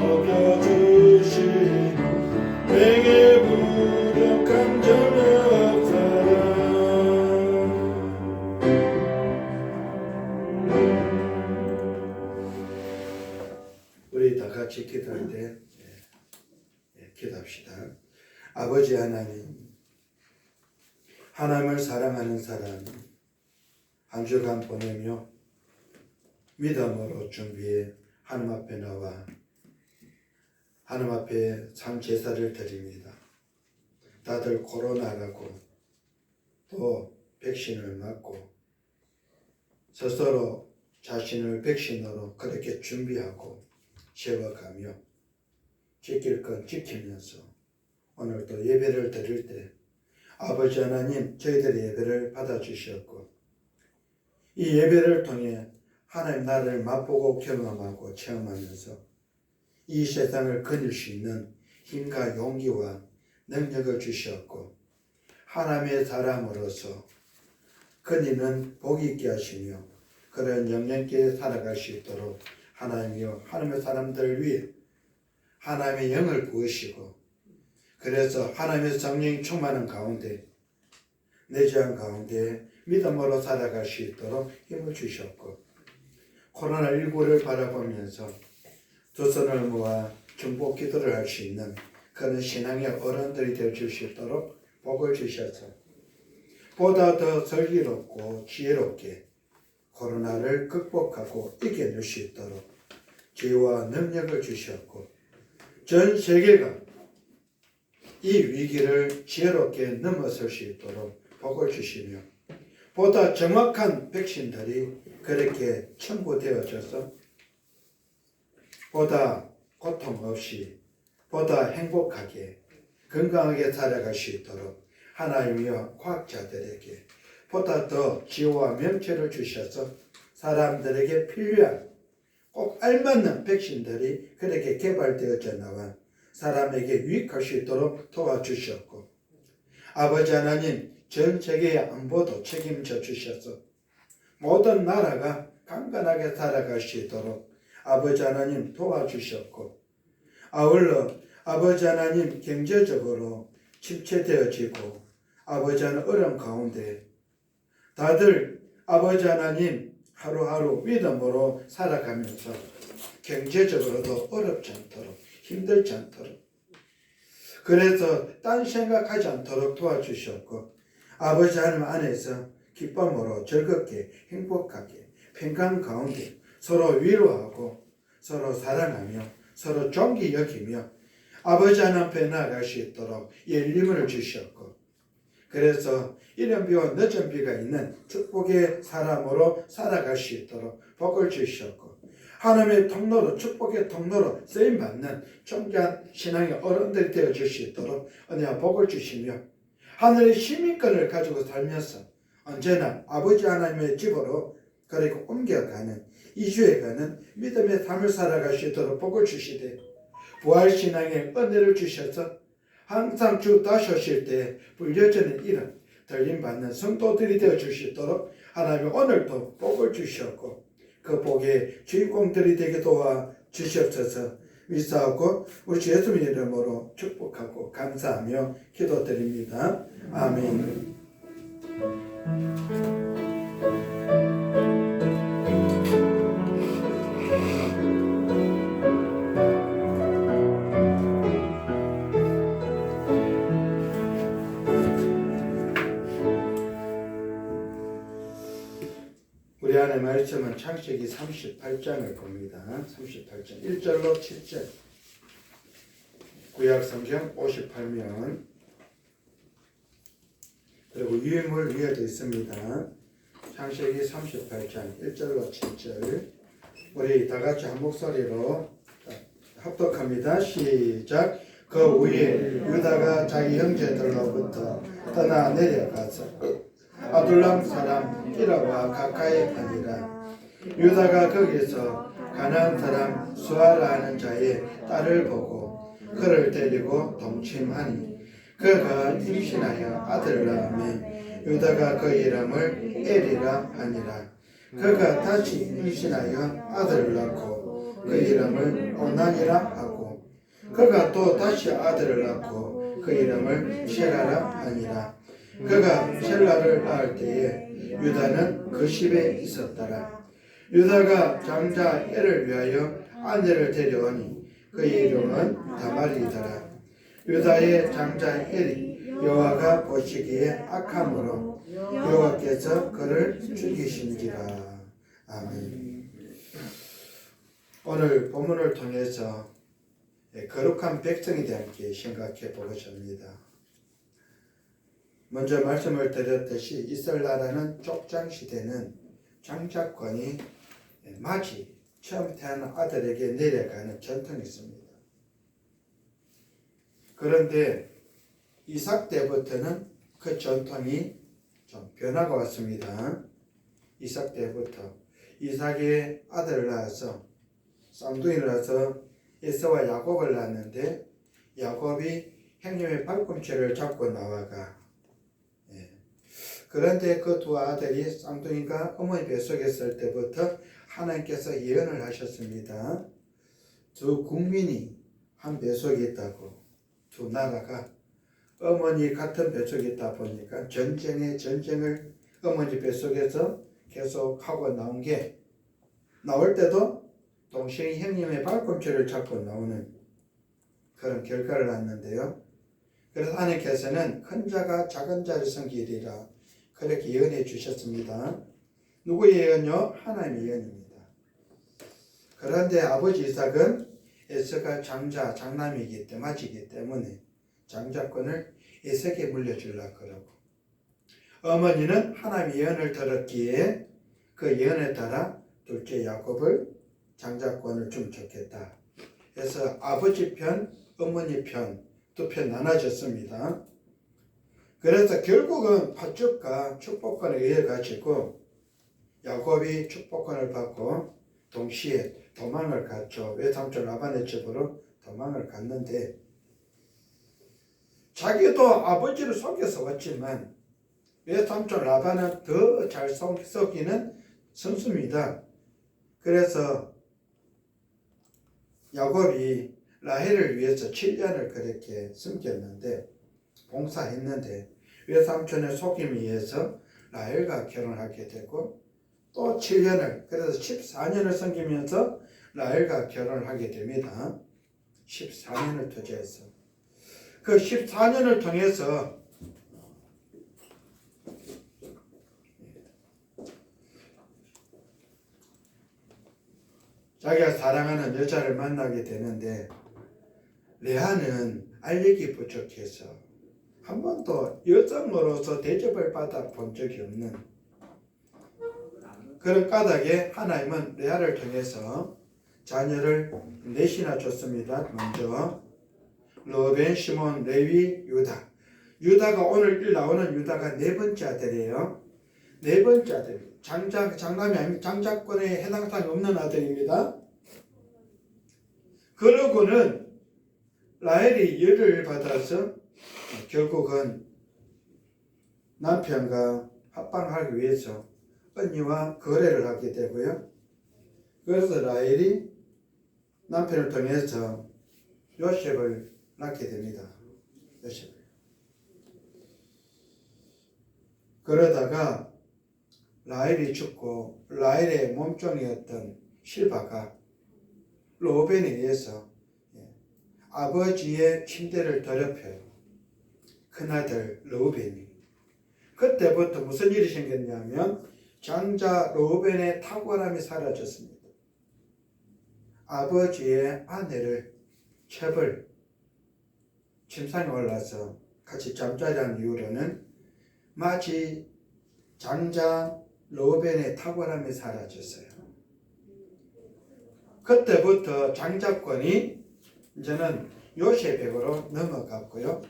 먹여주신 내게 부족한 점이 없어라. 우리 다 같이 기도할 때 기도합시다. 아버지 하나님, 하나님을 사랑하는 사람 한 주간 보내며 믿음으로 준비해 하나님 앞에 나와 하나님 앞에 참 제사를 드립니다. 다들 코로나라고 또 백신을 맞고 스스로 자신을 백신으로 그렇게 준비하고 세워가며 지킬 것 지키면서 오늘도 예배를 드릴 때 아버지 하나님 저희들의 예배를 받아주셨고 이 예배를 통해 하나님 나라를 맛보고 경험하고 체험하면서 이 세상을 거닐 수 있는 힘과 용기와 능력을 주셨고 하나님의 사람으로서 거니는 복이 있게 하시며 그런 영령께 살아갈 수 있도록 하나님이여 하나님의 사람들을 위해 하나님의 영을 부으시고 그래서 하나님의 성령이 충만한 가운데 내재한 가운데 믿음으로 살아갈 수 있도록 힘을 주셨고 코로나19를 바라보면서 두 손을 모아 중보 기도를 할 수 있는 그런 신앙의 어른들이 될 수 있도록 복을 주셔서 보다 더 슬기롭고 지혜롭게 코로나를 극복하고 이겨낼 수 있도록 지혜와 능력을 주셨고 전 세계가 이 위기를 지혜롭게 넘어설 수 있도록 복을 주시며 보다 정확한 백신들이 그렇게 첨부되어져서 보다 고통 없이 보다 행복하게 건강하게 살아갈 수 있도록 하나님이여 과학자들에게 보다 더 지혜와 명철을 주셔서 사람들에게 필요한 꼭 알맞는 백신들이 그렇게 개발되어져 나와 사람에게 유익할 수 있도록 도와주셨고 아버지 하나님 전 세계의 안보도 책임져 주셔서 모든 나라가 강건하게 살아갈 수 있도록 아버지 하나님 도와주셨고 아울러 아버지 하나님 경제적으로 침체되어지고 아버지 하나님 어려운 가운데 다들 아버지 하나님 하루하루 믿음으로 살아가면서 경제적으로도 어렵지 않도록 힘들지 않도록 그래서 딴 생각하지 않도록 도와주셨고 아버지 하나님 안에서 기쁨으로 즐겁게 행복하게 평강 가운데 서로 위로하고 서로 사랑하며 서로 존귀 여기며 아버지 하나님 앞에 나아갈 수 있도록 열림을 주셨고 그래서 이른 비와 늦은 비가 있는 축복의 사람으로 살아갈 수 있도록 복을 주셨고 하나님의 통로로 축복의 통로로 쓰임받는 존귀한 신앙의 어른들이 되어줄 수 있도록 은혜와 복을 주시며 하늘의 시민권을 가지고 살면서 언제나 아버지 하나님의 집으로 그리고 옮겨가는 이주해가는 믿음의 삶을 살아갈 수 있도록 복을 주시되 부활신앙의 은혜를 주셔서 항상 주 다시 오실 때 불려지는 이름 들림받는 성도들이 되어줄 수 있도록 하나님이 오늘도 복을 주셨고 그 복의 주인공들이 되게 도와 주시옵소서 위사하고 우리 주 예수님 이름으로 축복하고 감사하며 기도드립니다. 아멘. 우리 안에 말씀은 창세기 38장을 봅니다. 38장 1절로 7절 구약성경 58면 그리고 유인물 위에도 있습니다. 창세기 38장 1절로 7절 우리 다같이 한 목소리로 합독합니다. 시작. 그 후에 유다가 자기 형제들로부터 떠나 내려가서 아둘람 사람 히라와 가까이 하니라. 유다가 거기서 가나안 사람 수아라 하는 자의 딸을 보고 그를 데리고 동침하니 그가 임신하여 아들을 낳으며 유다가 그 이름을 엘이라 하니라. 그가 다시 임신하여 아들을 낳고 그 이름을 오난이라 하고 그가 또 다시 아들을 낳고 그 이름을 셀라라 하니라. 그가 셀라를 낳을 때에 유다는 그 집에 있었더라. 유다가 장자 엘을 위하여 아내를 데려오니 그의 이름은 다말이더라. 유다의 장자 엘이 여호와가 보시기에 악함으로 여호와께서 그를 죽이신지라. 아멘. 오늘 본문을 통해서 거룩한 백성에 대해 함께 생각해 보고자 합니다. 먼저 말씀을 드렸듯이 이스라엘 나라는 족장 시대는 장자권이 마치 처음 태어난 아들에게 내려가는 전통이 있습니다. 그런데 이삭 때부터는 그 전통이 좀 변화가 왔습니다. 이삭 때부터 이삭의 아들을 낳아서 쌍둥이를 낳아서 에서와 야곱을 낳았는데 야곱이 형님의 발꿈치를 잡고 나와가 그런데 그 두 아들이 쌍둥이가 어머니 뱃속에 있을 때부터 하나님께서 예언을 하셨습니다. 두 국민이 한 뱃속에 있다고 두 나라가 어머니 같은 뱃속에 있다 보니까 전쟁을 어머니 뱃속에서 계속 하고 나온 게 나올 때도 동생이 형님의 발꿈치를 잡고 나오는 그런 결과를 낳았는데요. 그래서 하나님께서는 큰 자가 작은 자를 섬기리라 그렇게 예언해 주셨습니다. 누구의 예언요? 하나님의 예언입니다. 그런데 아버지 이삭은 에서가 장남이기 때문에 장자권을 에서에게 물려주려고 그러고 어머니는 하나님의 예언을 들었기에 그 예언에 따라 둘째 야곱을 장자권을 주면 좋겠다. 그래서 아버지 편, 어머니 편 두 편 나눠졌습니다. 그래서 결국은 파축과 축복권에 의해 가지고 야곱이 축복권을 받고 동시에 도망을 갔죠. 외삼촌 라반의 집으로 도망을 갔는데 자기도 아버지를 속여서 왔지만 외삼촌 라반은 더 잘 속이는 선수입니다. 그래서 야곱이 라헬을 위해서 7년을 그렇게 숨겼는데 봉사했는데 외삼촌의 속임에 의해서 라헬과 결혼하게 되고 또 7년을 그래서 14년을 섬기면서 라헬과 결혼을 하게 됩니다. 14년을 투자해서 그 14년을 통해서 자기가 사랑하는 여자를 만나게 되는데 레아는 알력이 부족해서 한 번도 여성으로서 대접을 받아 본 적이 없는 그런 까닭에 하나님은 레아를 통해서 자녀를 넷이나 줬습니다. 먼저 르벤, 시몬, 레위, 유다. 유다가 오늘 나오는 유다가 네 번째 아들이에요. 네 번째 아들. 장남이 아니면 장자권에 해당 사항이 없는 아들입니다. 그러고는 라헬이 열을 받아서 결국은 남편과 합방하기 위해서 언니와 거래를 하게 되고요. 그래서 라헬이 남편을 통해서 요셉을 낳게 됩니다. 요셉을. 그러다가 라헬이 죽고 라헬의 몸종이었던 실바가 로벤에 의해서 아버지의 침대를 더럽혀요. 큰아들 르우벤이. 그때부터 무슨 일이 생겼냐면 장자 르우벤의 탁월함이 사라졌습니다. 아버지의 아내를 첩을 침상에 올라서 같이 잠자리한 이후로는 마치 장자 르우벤의 탁월함이 사라졌어요. 그때부터 장자권이 이제는 요셉에게로 넘어갔고요.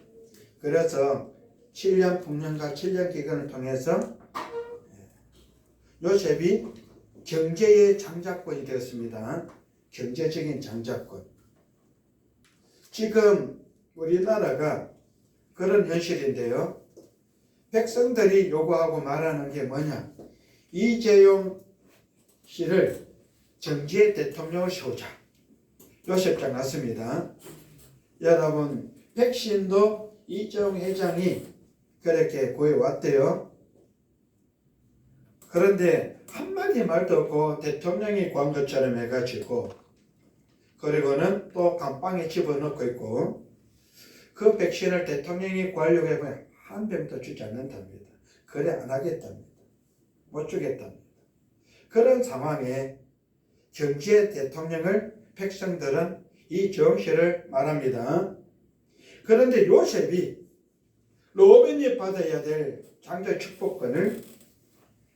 그래서 7년 풍년과 7년 기간을 통해서 요셉이 경제의 장자권이 되었습니다. 경제적인 장자권. 지금 우리나라가 그런 현실인데요. 백성들이 요구하고 말하는 게 뭐냐? 이재용 씨를 정치의 대통령을 세우자. 요셉장 났습니다. 여러분 백신도 이정 회장이 그렇게 구해왔대요. 그런데 한마디 말도 없고 대통령이 구한 것처럼 해가지고 그리고는 또 감방에 집어넣고 있고 그 백신을 대통령이 구하려고 해보면 한 병도 주지 않는답니다. 그래 안 하겠답니다. 못 주겠답니다. 그런 상황에 경제 대통령을 백성들은 이 정시를 말합니다. 그런데 요셉이 로벤이 받아야 될 장자 축복권을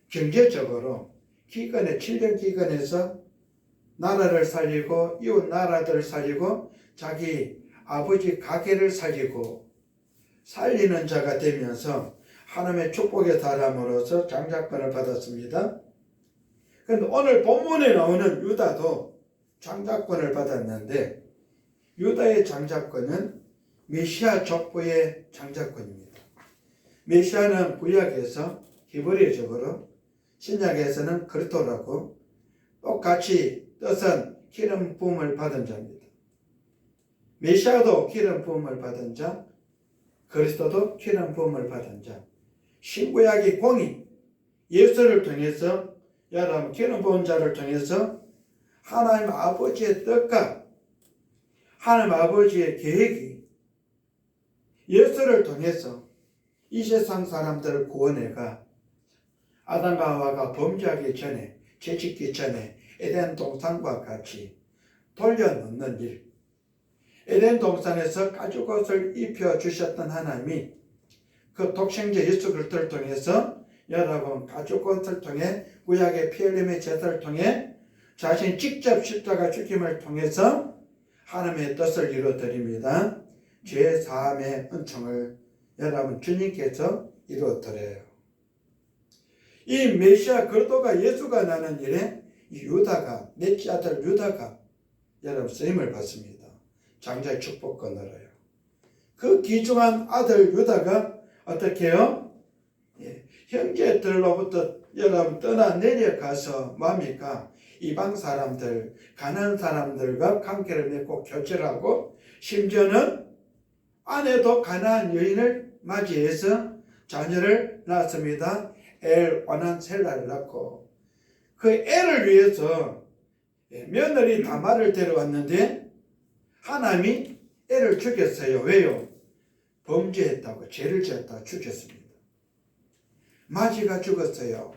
경제적으로 기근에 7년 기근에서 나라를 살리고 이웃 나라들을 살리고 자기 아버지 가게를 살리고 살리는 자가 되면서 하나님의 축복에 달함으로써 장자권을 받았습니다. 그런데 오늘 본문에 나오는 유다도 장자권을 받았는데 유다의 장자권은 메시아 족보의 장자권입니다. 메시아는 구약에서 히브리어적으로 신약에서는 그리스도라고 똑같이 뜻은 기름 부음을 받은 자입니다. 메시아도 기름 부음을 받은 자, 그리스도도 기름 부음을 받은 자. 신구약의 공이 예수를 통해서 여러분 기름 부은 자를 통해서 하나님 아버지의 뜻과 하나님 아버지의 계획이 예수를 통해서 이 세상 사람들을 구원해가 아담과 하와가 범죄하기 전에 죄짓기 전에 에덴 동산과 같이 돌려놓는 일, 에덴 동산에서 가죽옷을 입혀주셨던 하나님이 그 독생자 예수 그리스도를 통해서 여러분 가죽옷을 통해 구약의 피 흘림의 제사를 통해 자신 직접 십자가 죽임을 통해서 하나님의 뜻을 이루어드립니다. 죄사함의 은총을 여러분 주님께서 이루어드려요. 이 메시아 그리스도가 예수가 나는 일에 유다가 넷째 아들 유다가 여러분 쓰임을 받습니다. 장자의 축복권으로요. 그 귀중한 아들 유다가 어떻게 해요? 형제들로부터 여러분 떠나 내려가서 뭡니까? 이방 사람들, 가난한 사람들과 관계를 맺고 교제를 하고 심지어는 아내도 가난한 여인을 맞이해서 자녀를 낳았습니다. 엘 오난 셀라를 낳고 그 애를 위해서 며느리 다말을 데려왔는데 하나님이 애를 죽였어요. 왜요? 범죄했다고 죄를 지었다고 죽였습니다. 마지가 죽었어요.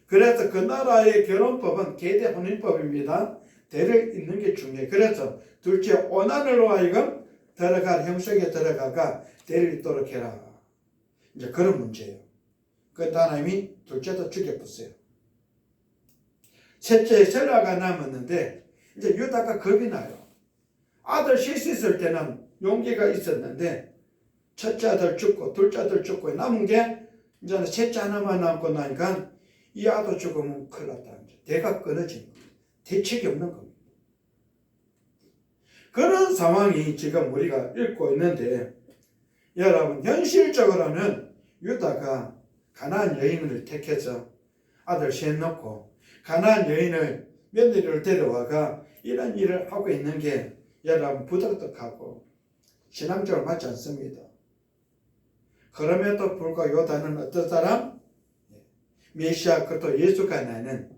그래서 그 나라의 결혼법은 계대 혼인법입니다. 대를 잇는 게 중요해요. 그래서 둘째 오난으로 하여금 들어갈 형식에 들어가가 대를 잇도록 해라. 이제 그런 문제예요. 그 하나님이 둘째도 죽여버렸어요. 셋째 셀라가 남았는데 이제 유다가 겁이 나요. 아들 셋이 있을 때는 용기가 있었는데 첫째 아들 죽고 둘째 아들 죽고 남은 게 이제 셋째 하나만 남고 나니까 이 아들 죽으면 큰일 났다. 대가 끊어진 겁니다. 대책이 없는 겁니다. 그런 상황이 지금 우리가 읽고 있는데 여러분 현실적으로는 유다가 가나안 여인을 택해서 아들 셋 놓고 가나안 여인을 며느리를 데려와가 이런 일을 하고 있는 게 여러분 부덕덕하고 신앙적으로 맞지 않습니다. 그럼에도 불구하고 유다는 어떤 사람? 메시아 그리스도 예수가 나는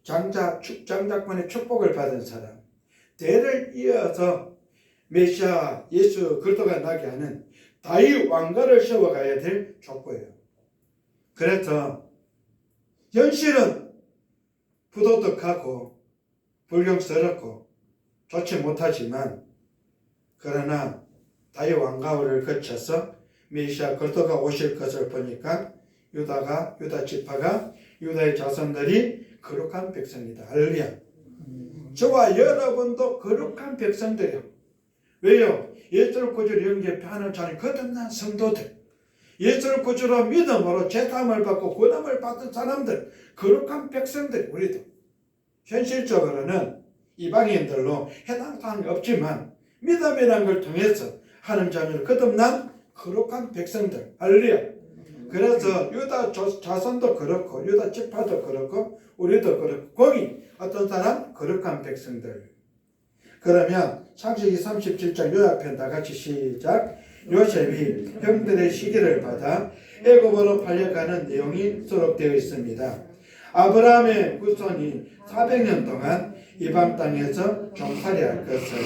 장자권의 축복을 받은 사람, 대를 이어서 메시아 예수 그리스도가 나게 하는 다윗 왕가를 세워가야 될 족보예요. 그래서 현실은 부도덕하고 불경스럽고 좋지 못하지만 그러나 다윗 왕가를 거쳐서 메시아 그리스도가 오실 것을 보니까 유다 지파가 유다의 자손들이 거룩한 백성이다. 할렐루야. 저와 여러분도 거룩한 백성들이요. 왜요? 예수를 구주로 영접하는 자는 거듭난 성도들, 예수를 구주로 믿음으로 죄사함을 받고 구원을 받은 사람들, 거룩한 백성들, 우리도 현실적으로는 이방인들로 해당 사항이 없지만 믿음이라는 걸 통해서 하나님 자녀를 거듭난 거룩한 백성들, 할렐루야. 그래서 유다 자손도 그렇고 유다 지파도 그렇고 우리도 그렇고 거기 어떤 사람? 거룩한 백성들. 그러면 창세기 37장 요약편 다 같이 시작. 요셉이 형들의 시기를 받아 애굽으로 팔려가는 내용이 수록되어 있습니다. 아브라함의 후손이 400년 동안 이방 땅에서 종살이할 것을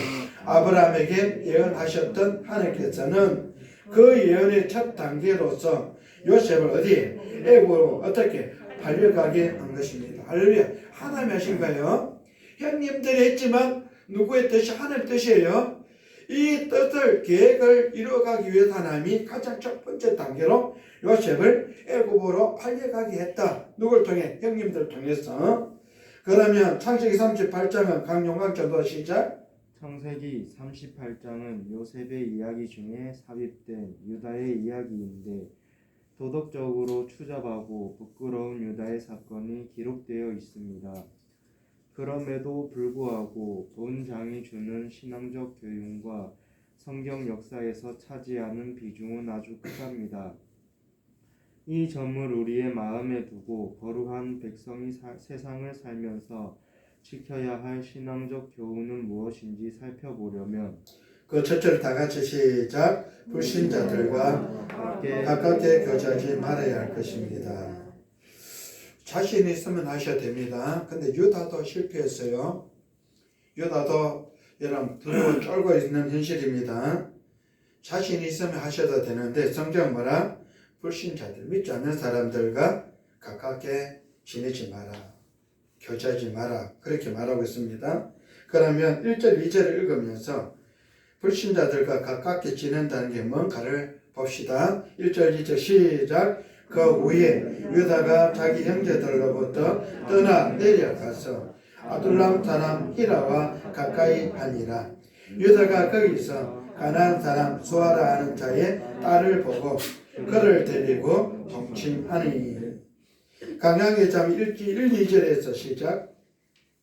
아브라함에게 예언하셨던 하나님께서는 그 예언의 첫 단계로서 요셉을 어디에? 애굽으로 어떻게? 팔려가게 한 것입니다. 할렐루야. 하나님이 하신 거예요. 형님들이 했지만 누구의 뜻이? 하나님의 뜻이에요. 이 뜻을 계획을 이루어가기 위해서 하나님이 가장 첫 번째 단계로 요셉을 애굽으로 팔려가게 했다. 누굴 통해? 형님들 통해서. 그러면 창세기 38장은 강용광 전도 시작. 창세기 38장은 요셉의 이야기 중에 삽입된 유다의 이야기인데 도덕적으로 추잡하고 부끄러운 유다의 사건이 기록되어 있습니다. 그럼에도 불구하고 본장이 주는 신앙적 교훈과 성경 역사에서 차지하는 비중은 아주 크답니다. 이 점을 우리의 마음에 두고 거룩한 백성이 세상을 살면서 지켜야 할 신앙적 교훈은 무엇인지 살펴보려면 그 첫절 다 같이 시작. 불신자들과 가깝게 교제하지 말아야 할 것입니다. 자신 있으면 하셔야 됩니다. 근데 유다도 실패했어요. 유다도 여러분 두려워 쫄고 있는 현실입니다. 자신 있으면 하셔도 되는데 성경 뭐라? 불신자들, 믿지 않는 사람들과 가깝게 지내지 마라. 교제하지 마라. 그렇게 말하고 있습니다. 그러면 1절, 2절을 읽으면서 불신자들과 가깝게 지낸다는 게 뭔가를 봅시다. 1절, 2절 시작. 그 후에 유다가 자기 형제들로부터 떠나 내려가서 아둘람 사람 히라와 가까이 하니라. 유다가 거기서 가나안 사람 수아라 하는 자의 딸을 보고 그를 데리고 동침하니. 강약의 잠 1, 2절에서 시작.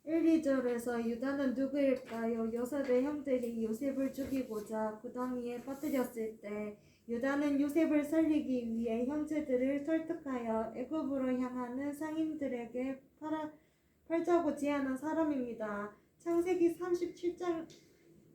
1, 2절에서 유다는 누구일까요? 요셉의 형들이 요셉을 죽이고자 구덩이에 빠뜨렸을 때 유다는 요셉을 살리기 위해 형제들을 설득하여 애굽으로 향하는 상인들에게 팔자고 제안한 사람입니다. 창세기 37장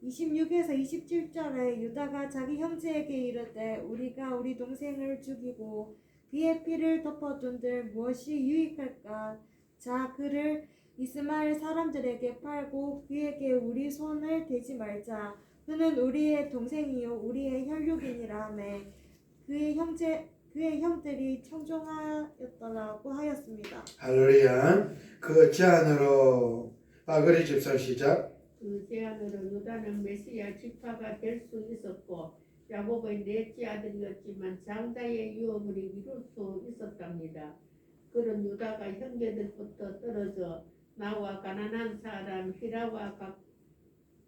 26에서 27절에 유다가 자기 형제에게 이르되 우리가 우리 동생을 죽이고 그의 피를 덮어둔들 무엇이 유익할까? 자, 그를 이스마엘 사람들에게 팔고 그에게 우리 손을 대지 말자. 그는 우리의 동생이요 우리의 혈육이니라 하매 그의 형들이 청종하였더라고 하였습니다. 할렐루야. 그 제안으로 바그리 집사 시작. 그 제안으로 유다는 메시아 지파가 될 수 있었고 야곱의 넷째 아들이었지만 장자의 유업을 이룰 수 있었답니다. 그런 유다가 형제들부터 떨어져 나와 가나안 사람 히라와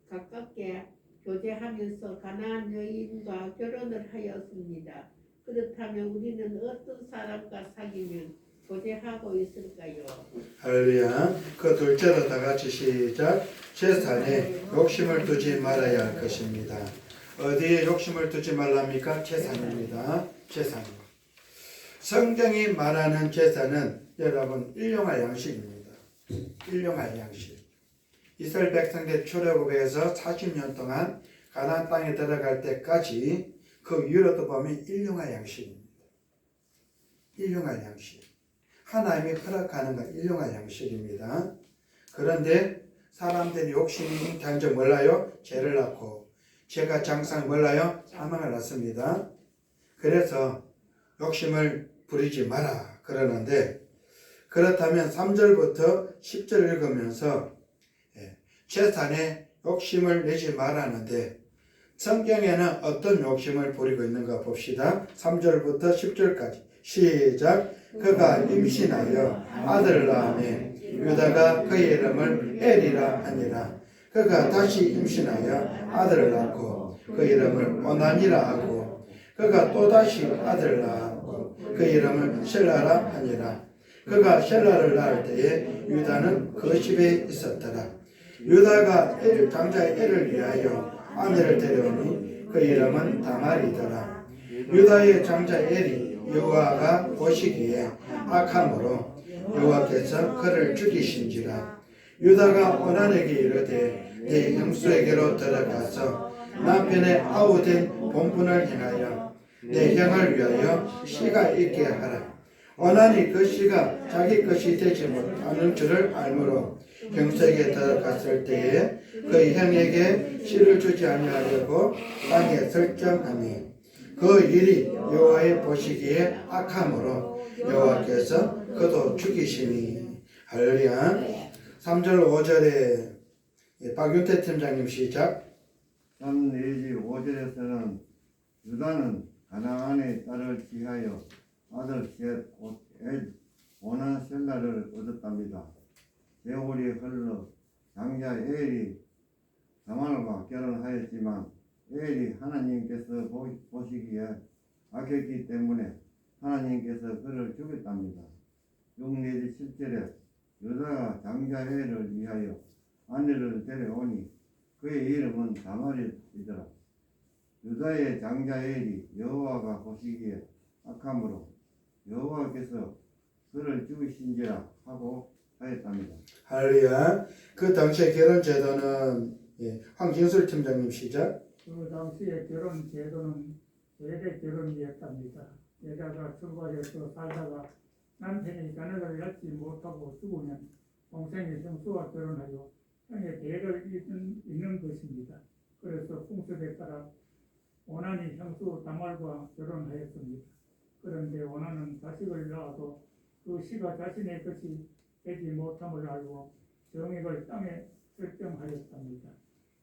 가깝게 교제하면서 가나안 여인과 결혼을 하였습니다. 그렇다면 우리는 어떤 사람과 사귀면 교제하고 있을까요? 할렐루야. 그 둘째로 다 같이 시작. 재산에 욕심을 두지 말아야 할 것입니다. 어디에 욕심을 두지 말랍니까? 재산입니다. 재산. 성경이 말하는 재산은 여러분 일용할 양식입니다. 일용할 양식. 이스라엘 백성들 출애굽에서 40년 동안 가나안 땅에 들어갈 때까지 그 위로도 보면 일용할 양식입니다. 일용할 양식. 하나님이 허락하는 건 일용할 양식입니다. 그런데 사람들이 욕심이 단정 몰라요? 죄를 낳고 죄가 장상 몰라요? 사망을 낳습니다. 그래서 욕심을 부리지 마라 그러는데 그렇다면 3절부터 10절 읽으면서 재산에 욕심을 내지 말라는데 성경에는 어떤 욕심을 부리고 있는가 봅시다. 3절부터 10절까지 시작. 그가 임신하여 아들을 낳으며 유다가 그의 이름을 엘이라 하니라. 그가 다시 임신하여 아들을 낳고 그 이름을 오난이라 하고 그가 또다시 아들을 낳고 그 이름을 셀라라 하니라. 그가 셀라를 낳을 때에 유다는 그 집에 있었더라. 유다가 장자의 엘을 위하여 아내를 데려오니 그 이름은 다말이더라. 유다의 장자 엘이 여호와가 보시기에 악함으로 여호와께서 그를 죽이신지라. 유다가 오난에게 이르되 네 형수에게로 들어가서 남편의 아우된 본분을 행하여 내 형을 위하여 씨가 있게 하라. 오난이 그 씨가 자기 것이 되지 못하는 줄을 알므로 형수에게 들어갔을 때에 그 형에게 씨를 주지 아니하려고 땅에 설정하니 그 일이 여호와의 보시기에 악함으로 여호와께서 그도 죽이시니. 할렐루야. 3절 5절에 박윤태 팀장님 시작. 3, 4지 5절에서는 유다는 가나안의 딸을 취하여 아들 셋 곧 오난 셀라를 얻었답니다. 세월이 흘러 장자 에엘이 다말과 결혼하였지만 에엘이 하나님께서 보시기에 악했기 때문에 하나님께서 그를 죽였답니다. 6, 4지 7절에 유다가 장자 에엘을 위하여 아내를 데려오니 그의 이름은 다말이더라. 유다의 장자 에엘이 여호와가 보시기에 악함으로 여호와께서 그를 죽이신지라 하고 하였답니다. 할렐루야. 그 당시의 결혼 제도는 황진술 팀장님 시작. 그 당시의 결혼 제도는 세대 결혼이었답니다. 여자가 출발해서 살다가 남편이 자녀를 낳지 못하고 죽으면 동생이 형수와 결혼하여 형의 대를 잇는 것입니다. 그래서 풍습에 따라 오난이 형수 다말과 결혼하였습니다. 그런데 오난은 자식을 낳아도 그 씨가 자신의 것이 되지 못함을 알고 정액을 땅에 설정하였답니다.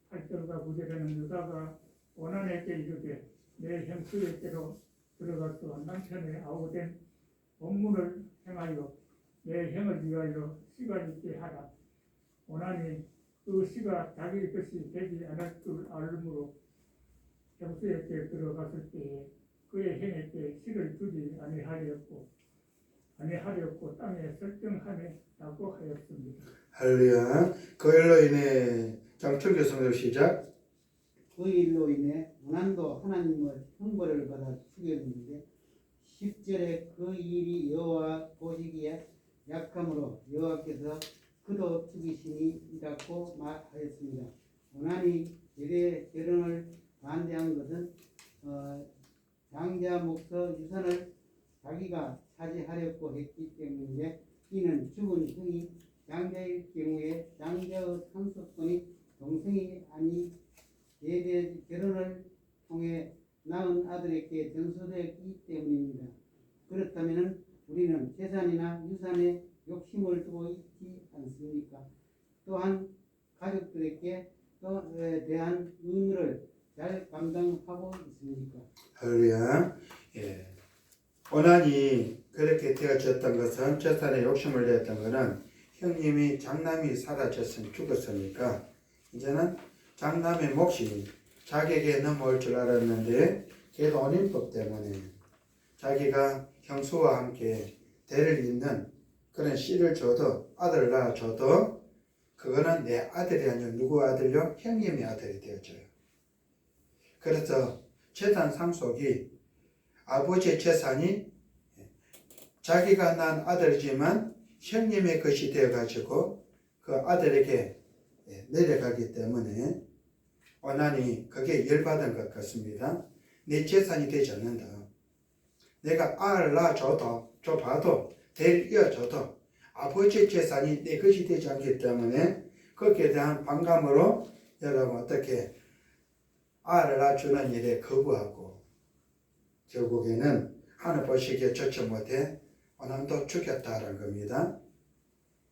8절과 9절에는 유다가 오난에게 이르되 내 형수에게로 들어가서 남편의 아우된 본문을 행하여 내 형을 위하여 씨가 있게 하라. 오난이 그 씨가 자기 것이 되지 않을 줄 알므로 형수에게 들어갔을 때에 그의 형에게 씨를 주지 아니하였고 땅에 설정하였다고 하였습니다. 할렐루야. 그 일로 인해 장철교 성도 시작. 그 일로 인해 오난도 하나님의 형벌을 받아 죽였는데 10절에 그 일이 여호와 보시기에 약함으로 여호와께서 그도 죽이시니라고 말하였습니다. 오난이 제대 결혼을 반대한 것은 장자 목서 유산을 자기가 차지하려고 했기 때문인데 이는 죽은 형이 장자일 경우에 장자의 상속권이 동생이 아니 제대 결혼을 통해 낳은 아들에게 전수되기 때문입니다. 그렇다면 우리는 재산이나 유산에 욕심을 두고 있지 않습니까? 또한 가족들에게 대한 의무를 잘 감당하고 있습니까? 할렐루야. 오난이 그렇게 되어졌던 것은 재산에 욕심을 냈던 것은 형님이 장남이 사라졌으면 죽었으니까 이제는 장남의 몫이 자기에게 넘어올 줄 알았는데 계도원인법 때문에 자기가 형수와 함께 대를 잇는 그런 씨를 줘도 아들을 낳아줘도 그거는 내 아들이 아니라 누구 아들요? 형님의 아들이 되어져요. 그래서 재산 상속이 아버지의 재산이 자기가 낳은 아들이지만 형님의 것이 되어가지고 그 아들에게 내려가기 때문에 오난이 그게 열받은 것 같습니다. 내 재산이 되지 않는다. 내가 아를 낳아줘도 대를 이어줘도 아버지의 재산이 내 것이 되지 않기 때문에 거기에 대한 반감으로 여러분 어떻게 아를 낳아주는 일에 거부하고 결국에는 하늘 보시기에 좋지 못해 오난도 죽였다는 겁니다.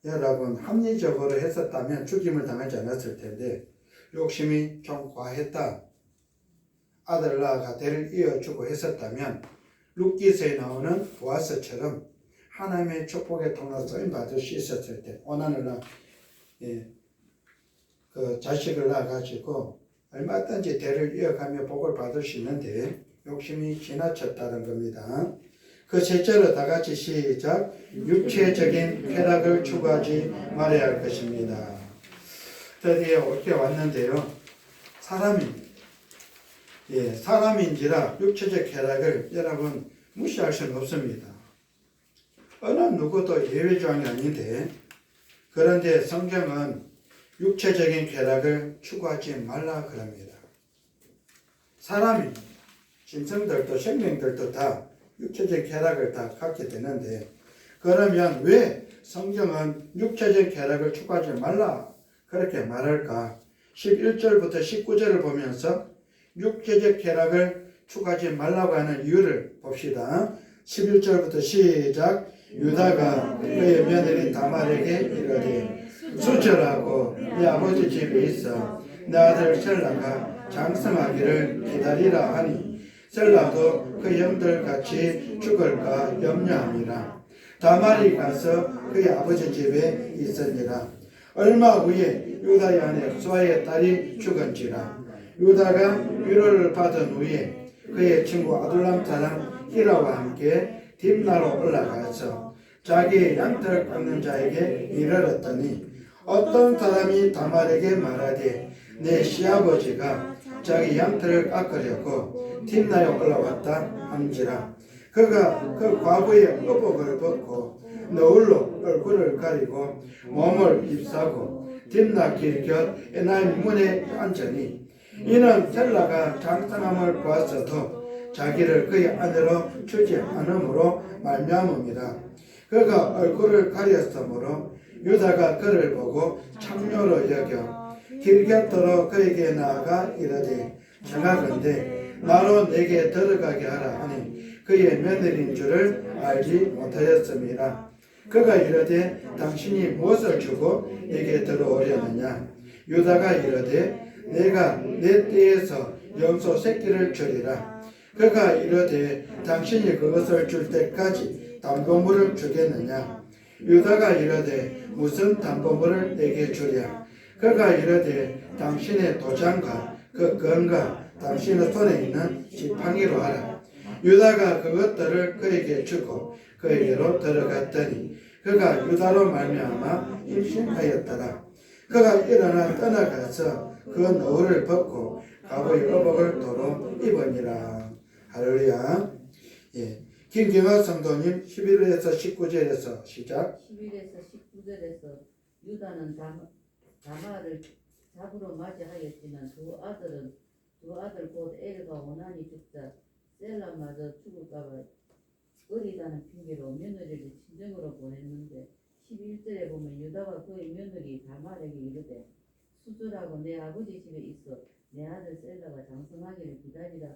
여러분 합리적으로 했었다면 죽임을 당하지 않았을 텐데 욕심이 좀 과했다. 아들 낳아가 대를 이어주고 했었다면 룻기서에 나오는 보아스처럼 하나님의 축복의 통로 쓰임 받을 수 있었을 때 오난을 그 자식을 낳아가지고 얼마든지 대를 이어가며 복을 받을 수 있는데 욕심이 지나쳤다는 겁니다. 그 셋째로 다 같이 시작. 육체적인 쾌락을 추구하지 말아야 할 것입니다. 드디어 올게 왔는데요. 사람인지라 육체적 쾌락을 여러분 무시할 수는 없습니다. 어느 누구도 예외조항이 아닌데 그런데 성경은 육체적인 쾌락을 추구하지 말라 그럽니다. 사람이 짐승들도 생명들도 다 육체적 쾌락을 다 갖게 되는데 그러면 왜 성경은 육체적 쾌락을 추구하지 말라 그렇게 말할까? 11절부터 19절을 보면서 육체적 쾌락을 추구하지 말라고 하는 이유를 봅시다. 11절부터 시작. 유다가 그의 며느리 다말에게 이르되 수절하고 네 아버지 집에 있어 내 아들 셀라가 장성하기를 기다리라 하니 셀라도 그 형들 같이 죽을까 염려함이라. 다말이 가서 그의 아버지 집에 있으니라. 얼마 후에 유다의 아내 수아의 딸이 죽은지라. 유다가 위로를 받은 후에 그의 친구 아둘람 사람 히라와 함께 딥나로 올라가서 자기의 양털 깎는 자에게 이르렀더니 어떤 사람이 다말에게 말하되 내 시아버지가 자기 양털을 깎으려고 딥나에 올라왔다 함지라. 그가 그 과부의 의복을 벗고 너울로 얼굴을 가리고 몸을 휩싸고 딥나 길 곁 에나임 문에 앉으니 이는 셀라가 장성함을 보았어도 자기를 그의 아내로 주지 않음으로 말미암음이라. 그가 얼굴을 가렸으므로 유다가 그를 보고 창녀로 여겨 길 곁으로 그에게 나아가 이르되 청하건대 나로 내게 들어가게 하라 하니 그의 며느리인 줄을 알지 못하였음이라. 그가 이르되 당신이 무엇을 주고 내게 들어오려느냐. 유다가 이르되 내가 내 떼에서 염소 새끼를 주리라. 그가 이르되 당신이 그것을 줄 때까지 담보물을 주겠느냐. 유다가 이르되 무슨 담보물을 내게 주랴. 그가 이르되 당신의 도장과 그 건과 당신의 손에 있는 지팡이로 하라. 유다가 그것들을 그에게 주고 그에게로 들어갔더니 그가 유다로 말미암아 임신하였더라. 그가 일어나 떠나가서 그 너울을 벗고 과부의 의복을 도로 입으니라. 할렐루야. 예. 김경화 성도님 11절에서 19절에서 시작. 11에서 19절에서 유다는 다말을 잡으러 맞이하였지만 두 아들 곧 엘과 오난이 죽자 셀라마저 죽을까봐 어리다는 핑계로 며느리를 친정으로 보냈는데 11절에 보면 유다가 그의 며느리 다말에게 이르되 수절하고 내 아버지 집에 있어 내 아들 셀라가 장성하기를 기다리라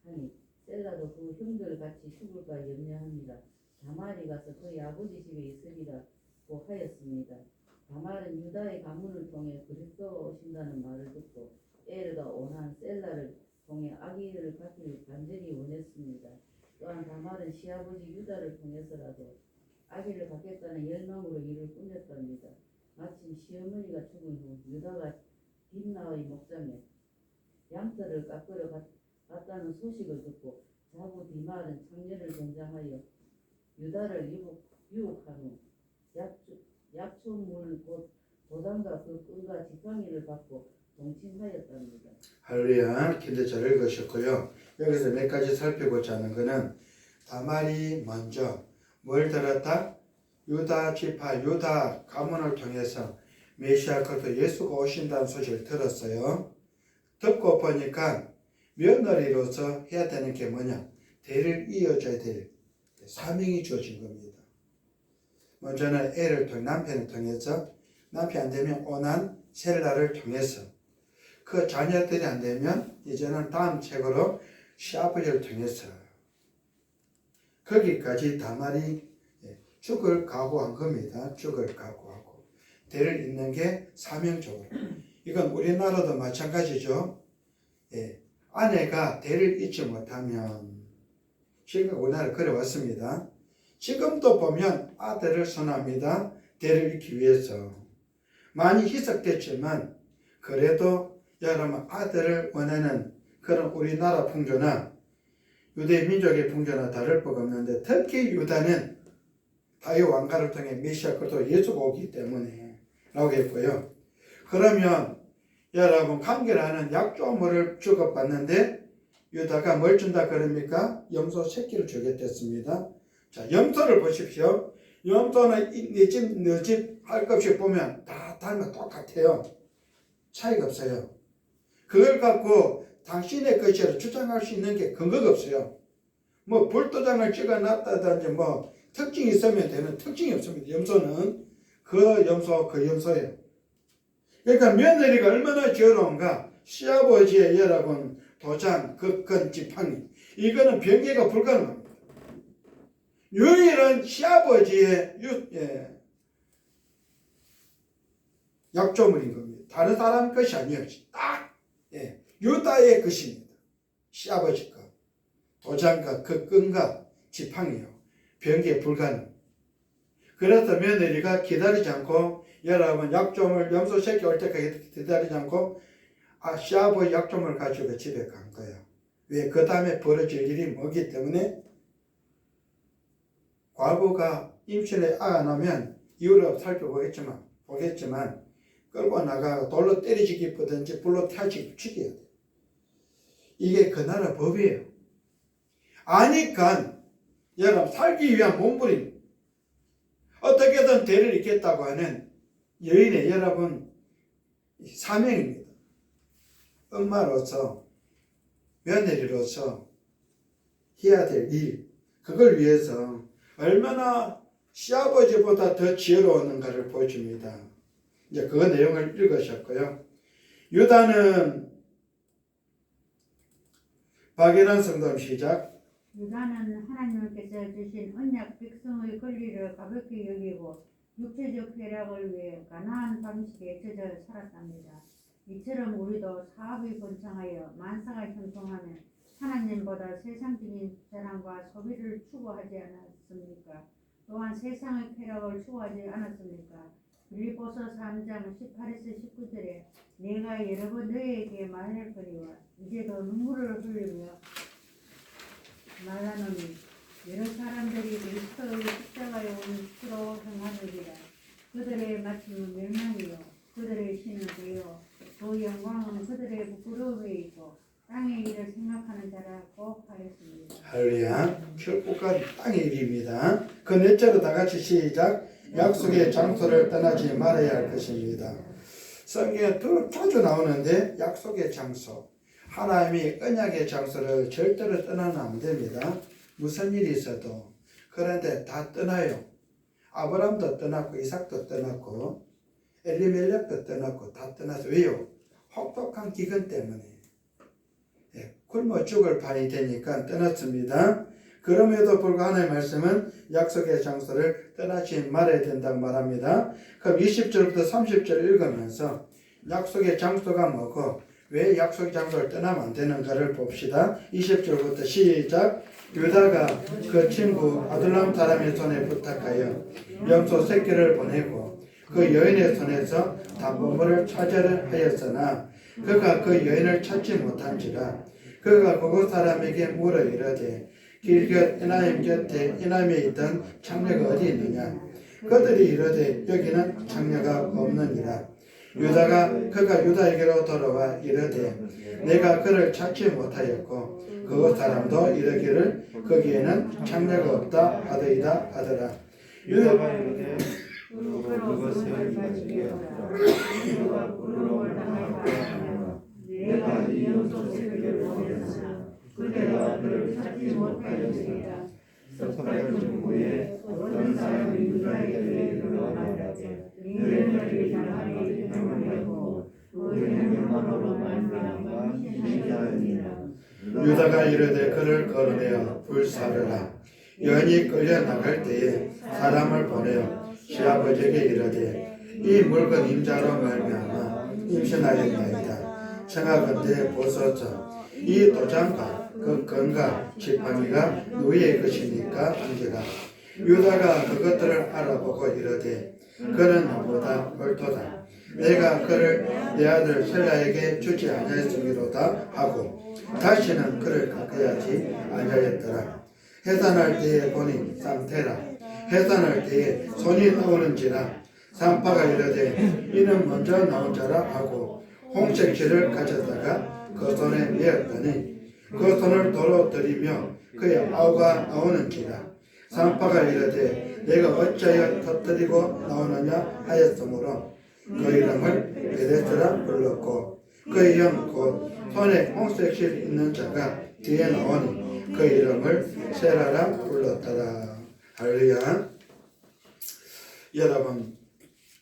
하니 셀라도 그 형들 같이 죽을까 염려합니다. 다말이 가서 그의 아버지 집에 있으리라고 하였습니다. 다말은 유다의 가문을 통해 그리스도가 오신다는 말을 듣고 엘과 오난 셀라를 통해 아기를 갖기를 간절히 원했습니다. 또한 다말은 시아버지 유다를 통해서라도 아기를 갖겠다는 열망으로 이를 꾸몄답니다. 마침 시어머니가 죽은 후 유다가 딥나의 목장에 양털을 깎으러 갔다는 소식을 듣고 자부 디말은 창녀를 변장하여 유다를 유혹한 후 약초물 곧 도장과 그 끈과 지팡이를 받고 동침하였답니다. 할렐루야. 길도 잘 읽으셨고요. 여기서 몇 가지 살펴보자 하는 것은 다말이 먼저 뭘 들었다? 유다 지파, 유다 가문을 통해서 메시아 그리스도 예수가 오신다는 소식을 들었어요. 듣고 보니까 며느리로서 해야 되는 게 뭐냐? 대를 이어줘야 될 사명이 주어진 겁니다. 먼저는 애를 통해 남편을 통해서, 남편 안 되면 오난 셀라를 통해서, 그 자녀들이 안 되면 이제는 다음 책으로 시아버지를 통해서 거기까지 다말이 죽을 각오한 겁니다. 죽을 각오하고 대를 잇는 게 사명적으로. 이건 우리나라도 마찬가지죠. 아내가 대를 잇지 못하면, 지금 우리나라 그래 왔습니다. 지금도 보면 아들을 선호합니다. 대를 잇기 위해서. 많이 희석됐지만 그래도 여러분 아들을 원하는 그런 우리나라 풍조나 유대 민족의 풍조나 다를 바가 없는데, 특히 유다는 다윗 왕가를 통해 메시아 그리스도 예수가 오기 때문에 나오겠고요. 그러면 여러분 간결하는 약조물을 주고받는데 유다가 뭘 준다 그럽니까? 염소 새끼를 주겠댔습니다. 자, 염소를 보십시오. 염소는 내 집, 너 집 할 것 없이 보면 다 닮아 똑같아요. 차이가 없어요. 그걸 갖고 당신의 것이라 주장할 수 있는 게 근거가 없어요. 뭐 불도장을 찍어 놨다든지 뭐 특징이 있으면 되는 특징이 없습니다. 염소는 그 염소예요. 그러니까 며느리가 얼마나 저러운가. 시아버지의 여러분 도장, 극건, 지팡이 이거는 변개가 불가능합니다. 유일한 시아버지의 약조물인 겁니다. 다른 사람 것이 아니에요. 딱 유다의 것입니다. 시아버지 것. 도장과 극건과 지팡이요. 변개 불가능. 그래서 며느리가 기다리지 않고 여러분 약조물 염소 새끼 올 때까지 기다리지 않고 시아버지 약조물 가지고 집에 간 거예요. 왜? 그 다음에 벌어질 일이 뭐기 때문에 과부가 임신에 아가 나면 이유를 살펴보겠지만 끌고 나가고 돌로 때리지 쁘든지 불로 태우지 죽여야 돼. 이게 그 나라 법이에요. 아니까 여러분 살기 위한 몸부림 어떻게든 대를 잇겠다고 하는 여인의 여러분 사명입니다. 엄마로서 며느리로서 해야 될 일 그걸 위해서 얼마나 시아버지보다 더 지혜로웠는가를 보여줍니다. 이제 그 내용을 읽으셨고요. 유다는 박예란 성도님 시작. 유다는 하나님께서 주신 언약 백성의 권리를 가볍게 여기고 육체적 쾌락을 위해 가나안 방식에 젖어 살았답니다. 이처럼 우리도 사업이 번창하여 만사가 형통하면 하나님보다 세상적인 자랑과 소비를 추구하지 않았습니까? 또한 세상의 쾌락을 추구하지 않았습니까? 빌립보서 3장 18에서 19절에 내가 여러 번 너희에게 말할거니와 이제도 눈물을 흘리며 말하노니 여러 사람들이 그리스도의 십자가에 온 수로 행하느니라. 그들의 마침은 멸망이요 그들의 신은 되어 그 영광은 그들의 부끄러움에 있고 땅의 일을 생각하는 자라 꼭 하였습니다. 할렐루야. 결국은 땅의 일입니다. 그 넷째로 다 같이 시작. 약속의 장소를 떠나지 말아야 할 것입니다. 성경에 자주 나오는데 약속의 장소. 하나님이 언약의 장소를 절대로 떠나면 안 됩니다. 무슨 일이 있어도. 그런데 다 떠나요. 아브라함도 떠났고 이삭도 떠났고 엘리멜렉도 떠났고 다 떠나서 왜요? 혹독한 기근 때문에. 굶어 죽을 판이 되니까 떠났습니다. 그럼에도 불구하고 하나님의 말씀은 약속의 장소를 떠나지 말아야 된다고 말합니다. 그럼 20절부터 30절 읽으면서 약속의 장소가 뭐고 왜 약속의 장소를 떠나면 안 되는가를 봅시다. 20절부터 시작. 유다가 그 친구 아둘람 사람의 손에 부탁하여 염소 새끼를 보내고 그 여인의 손에서 담보물을 찾으려 하였으나 그가 그 여인을 찾지 못한지라 그가 그곳 사람에게 물어 이르되 길곁 에나임 곁에 에나임에 있던 창녀가 어디 있느냐. 그들이 이르되 여기는 창녀가 없느니라. 그가 유다에게로 돌아와 이르되 내가 그를 찾지 못하였고 그곳 사람도 이르기를 거기에는 창녀가 없다 하더이다 하더라. 유다가 이르되 그것을 가지게 하라. 유다가 부끄러움을 당하였다. 내가 이 염소 새끼를 보냈으나 그대가 그를 찾지 못하였으리라. 석달 중후에 어떤 사람이 유다에게 이르러가되 너희들이 나를 행하려고 그 행함으로 말미암아 신기하니라. 유다가 이르되 그를 걸어내어 불사르라. 여인이 끌려 나갈 때에 사람을 보내어 시아버지에게 이르되 이 물건 임자로 말미암아 임신하였나이다. 청하건대 보소서 이 도장과 그 건과 지팡이가 누구의 것입니까? 한지라. 유다가 그것들을 알아보고 이르되 그는 나보다 옳도다. 내가 그를 내 아들 셀라에게 주지 아니하였음이로다 하고 다시는 그를 가까이하지 아니하였더라. 해산할 때에 보니 쌍태라. 해산할 때에 손이 나오는지라. 산파가 이르되 이는 먼저 나온 자라 하고 홍색실을 가져다가 그 손에 메었더니 그 손을 도로 들이며 그의 아우가 나오는지라. 산파가 이르되 내가 어찌하여 터뜨리고 나오느냐 하였으므로 그 이름을 베레스라 불렀고 그의 형 곧 손에 홍색실 있는 자가 뒤에 나오니 그 이름을 세라라 불렀더라. 할렐루야. 여러분,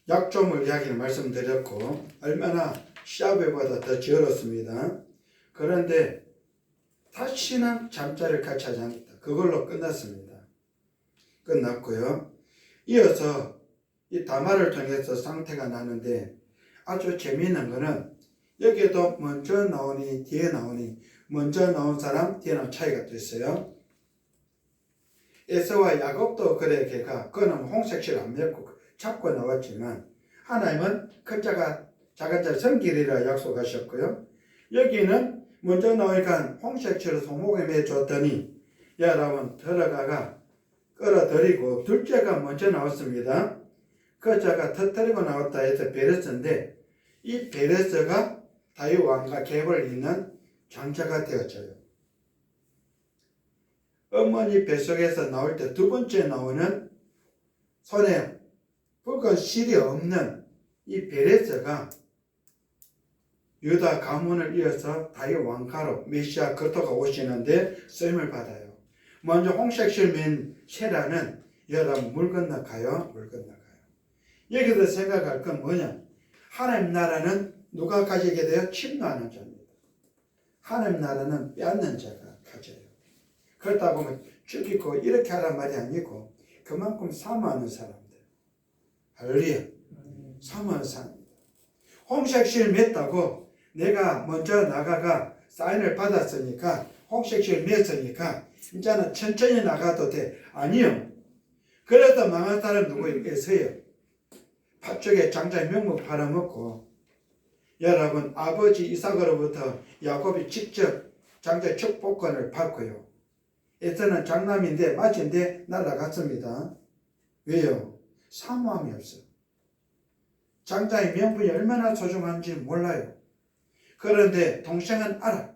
약조물 이야기를 말씀드렸고 얼마나 시아베보다 더 지어졌습니다. 그런데 다시는 잠자리를 같이 하지 않겠다. 그걸로 끝났습니다. 끝났고요. 이어서 이 다말을 통해서 상태가 나는데 아주 재미있는 거는 여기에도 먼저 나오니 뒤에 나오니 먼저 나온 사람 뒤에 나온 차이가 또 있어요. 에서와 야곱도 그래 걔가 그는 홍색실 안 맺고 잡고 나왔지만 하나님은 큰 자가 작은 자 성길이라 약속하셨고요. 여기는 먼저 나오니까 홍색실을 손목에 매줬더니 여러분 들어가가 끌어들이고 둘째가 먼저 나왔습니다. 그 자가 터뜨리고 나왔다 해서 베레스인데 이 베레스가 다윗 왕과 갭을 잇는 장자가 되었어요. 어머니 뱃속에서 나올 때 두 번째 나오는 손에 붉은 실이 없는 이 베레스가 유다 가문을 이어서 다윗 왕가로 메시아 그리스도가 오시는데 쓰임을 받아요. 먼저 홍색실 맨 세라는 여러분 물 건너가요. 물 건너가요. 여기서 생각할 건 뭐냐? 하나님 나라는 누가 가지게 돼요? 침노하는 자입니다. 하나님 나라는 빼앗는 자가 가져요. 그렇다 보면 죽이고 이렇게 하란 말이 아니고 그만큼 사모하는 사람들. 할렐루야. 사모하는 사람입니다. 홍색실 맺다고 내가 먼저 나가가 사인을 받았으니까 홍색실 맺었으니까 이제는 천천히 나가도 돼. 아니요. 그래도 망한 사람 누구 있어요? 팥죽에 장자의 명목 팔아먹고 여러분 아버지 이삭으로부터 야곱이 직접 장자의 축복권을 받고요. 에서는 장남인데 맞인데 날아갔습니다. 왜요? 사모함이 없어. 장자의 명분이 얼마나 소중한지 몰라요. 그런데 동생은 알아.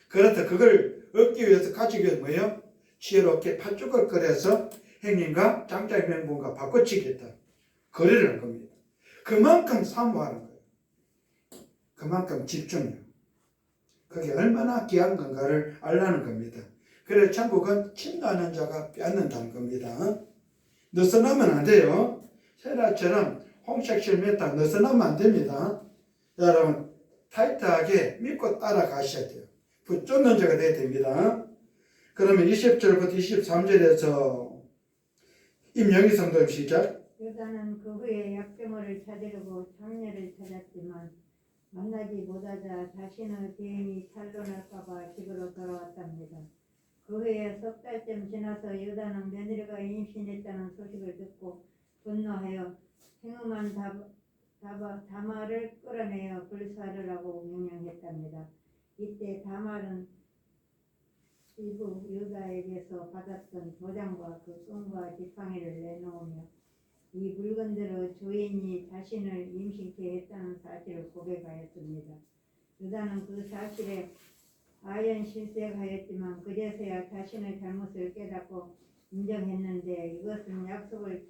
그래서 그걸 얻기 위해서 가지기 위해서 뭐예요? 지혜롭게 팥죽을 끓여서 형님과 장자의 명분과 바꿔치겠다. 거래를 한 겁니다. 그만큼 사모하는 거예요. 그만큼 집중해요. 그게 얼마나 귀한 건가를 알라는 겁니다. 그래서 천국은 침노하는 자가 빼앗는다는 겁니다. 느슨하면 안 돼요. 세라처럼 홍색실 맺다 느슨하면 안 됩니다. 여러분 타이트하게 믿고 따라가셔야 돼요. 붙잡는 자가 돼야 됩니다. 그러면 20절부터 23절에서 임영희 성도님 시작. 유다는 그 후에 약점을 찾으려고 장녀를 찾았지만 만나지 못하자 자신의 계획이 탄로날까봐 집으로 돌아왔답니다. 그 후에 석 달쯤 지나서 유다는 며느리가 임신했다는 소식을 듣고 분노하여 행음한 다말을 끌어내어 불사르라고 명령했답니다. 이때 다말은 이부 유다에게서 받았던 도장과 그 끈과 지팡이를 내놓으며 이 물건들의 주인이 자신을 임신케 했다는 사실을 고백하였습니다. 유다는 그 사실에 아연실색하였지만 그제서야 자신의 잘못을 깨닫고 인정했는데 이것은 약속을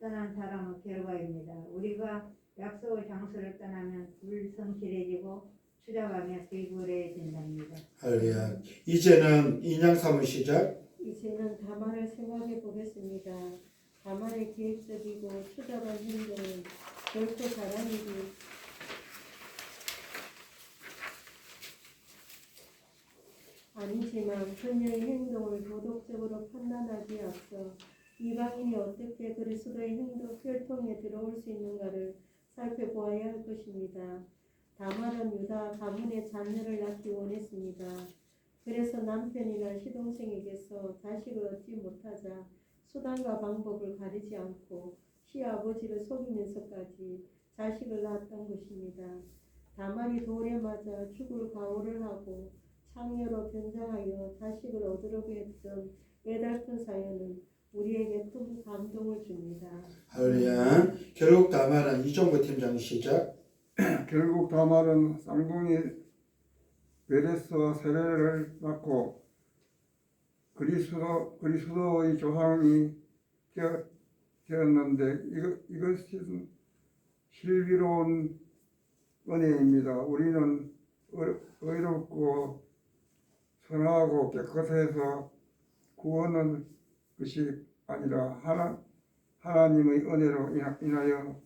떠난 사람의 결과입니다. 우리가 약속의 장소를 떠나면 불성실해지고 추잡하며 비굴해진답니다. 할렐루야. 이제는 인양 사문 시작. 이제는 다말을 생각해 보겠습니다. 다말의 계획적이고 추잡한 행동은 결코 잘한 일이 아니지만 그녀의 행동을 도덕적으로 판단하기에 앞서 이방인이 어떻게 그리스도의 혈통에 들어올 수 있는가를 살펴보아야 할 것입니다. 다말은 유다 가문의 자녀를 낳기 원했습니다. 그래서 남편이나 시동생에게서 자식을 얻지 못하자 수단과 방법을 가리지 않고 시아버지를 속이면서까지 자식을 낳았던 것입니다. 다말이 돌에 맞아 죽을 각오를 하고 창녀로 변장하여 자식을 얻으려고 했던 애달픈 사연은 우리에게 큰 감동을 줍니다. 할렐루야. 결국 다말은 이종구 팀장 시작. 결국 다말은 쌍둥이 베레스와 세레를 낳고 그리스도의 조상이 되었는데 이것은 신비로운 은혜입니다. 우리는 의롭고 선하고 깨끗해서 구원은 것이 아니라 하나님의 은혜로 인하여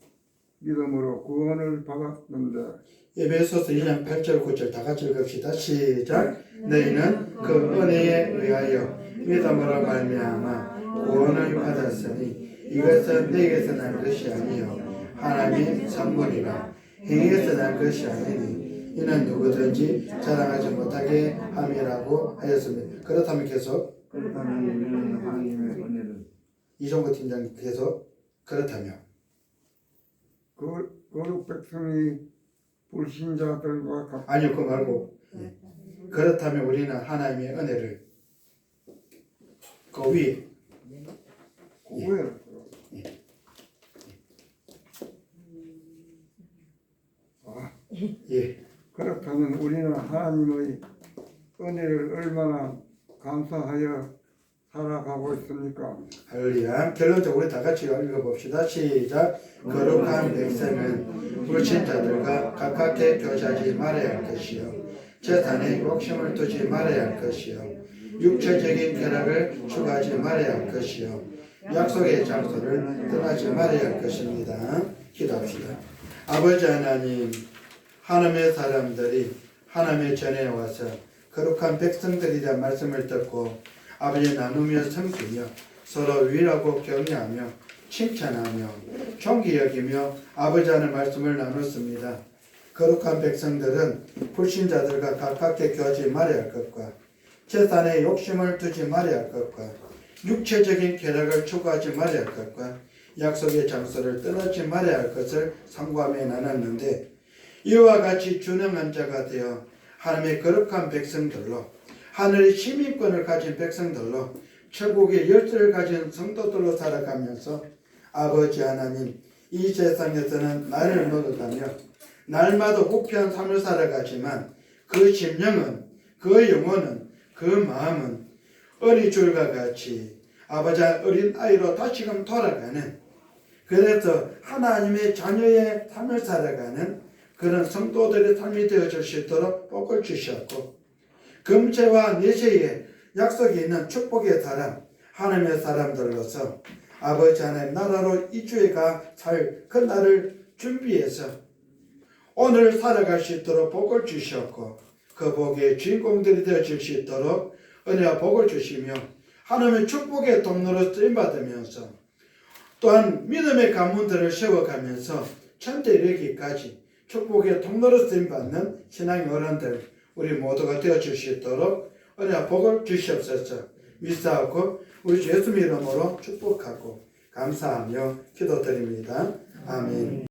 믿음으로 구원을 받았는데 에베소서 2장 8절 9절 다 같이 읽읍시다. 시작. 너희는 그 은혜에 의하여 믿음으로 말미암아 구원을 받았으니 이것은 너희에서 난 것이 아니요 하나님 선물이라 행위에서 난 것이 아니니 이는 누구든지 자랑하지 못하게 함이라고 하였습니다. 그렇다면 계속 그렇다면 우리는 하나님의 은혜를 이종구 팀장 계속 그렇다면 거룩 백성이 불신자들과 아니요 그거 말고 그렇다면 우리는 하나님의 은혜를 그 위에 구해요. 예. 그렇다면 우리는 하나님의 은혜를 얼마나 감사하여 살아가고 있습니까? 할렐루야. 결론적으로 우리 다 같이 읽어봅시다. 시작. 거룩한 백성은 불신자들과 가깝게 교제하지 말아야 할 것이요 재산에 욕심을 두지 말아야 할 것이요 육체적인 쾌락을 추구하지 말아야 할 것이요 약속의 장소를 떠나지 말아야 할 것입니다. 기도합시다. 아버지 하나님, 하나님의 사람들이 하나님의 전에 와서 거룩한 백성들에 대한 말씀을 듣고 아버지 나누며 섬기며 서로 위로하고 격려하며 칭찬하며 존귀 여기며 아버지 하는 말씀을 나눴습니다. 거룩한 백성들은 불신자들과 가깝게 교하지 말아야 할 것과 재산에 욕심을 두지 말아야 할 것과 육체적인 쾌락을 추구하지 말아야 할 것과 약속의 장소를 떠나지 말아야 할 것을 상고하며 나눴는데 이와 같이 준행한 자가 되어 하나님의 거룩한 백성들로 하늘의 시민권을 가진 백성들로 천국의 열쇠를 가진 성도들로 살아가면서 아버지 하나님 이 세상에서는 나이를 먹어가며 날마다 후피한 삶을 살아가지만 그 심령은 그 영혼은 그 마음은 어린줄과 같이 아버지 어린 아이로 다시금 돌아가는 그래서 하나님의 자녀의 삶을 살아가는 그런 성도들의 삶이 되어줄 수 있도록 복을 주셨고 금세와 내세에 약속이 있는 축복의 사람 하나님의 사람들로서 아버지 하나님 나라로 이주해가 살 그 날을 준비해서 오늘 살아갈 수 있도록 복을 주셨고 그 복의 주인공들이 되어줄 수 있도록 은혜와 복을 주시며 하나님의 축복의 통로로 쓰임받으면서 또한 믿음의 가문들을 세워가면서 천대 이르기까지 축복의 통로로 쓰임받는 신앙의 어른들 우리 모두가 되어줄 수 있도록 은혜와 복을 주시옵소서. 믿사옵고 우리 주 예수님 이름으로 축복하고 감사하며 기도드립니다. 아멘.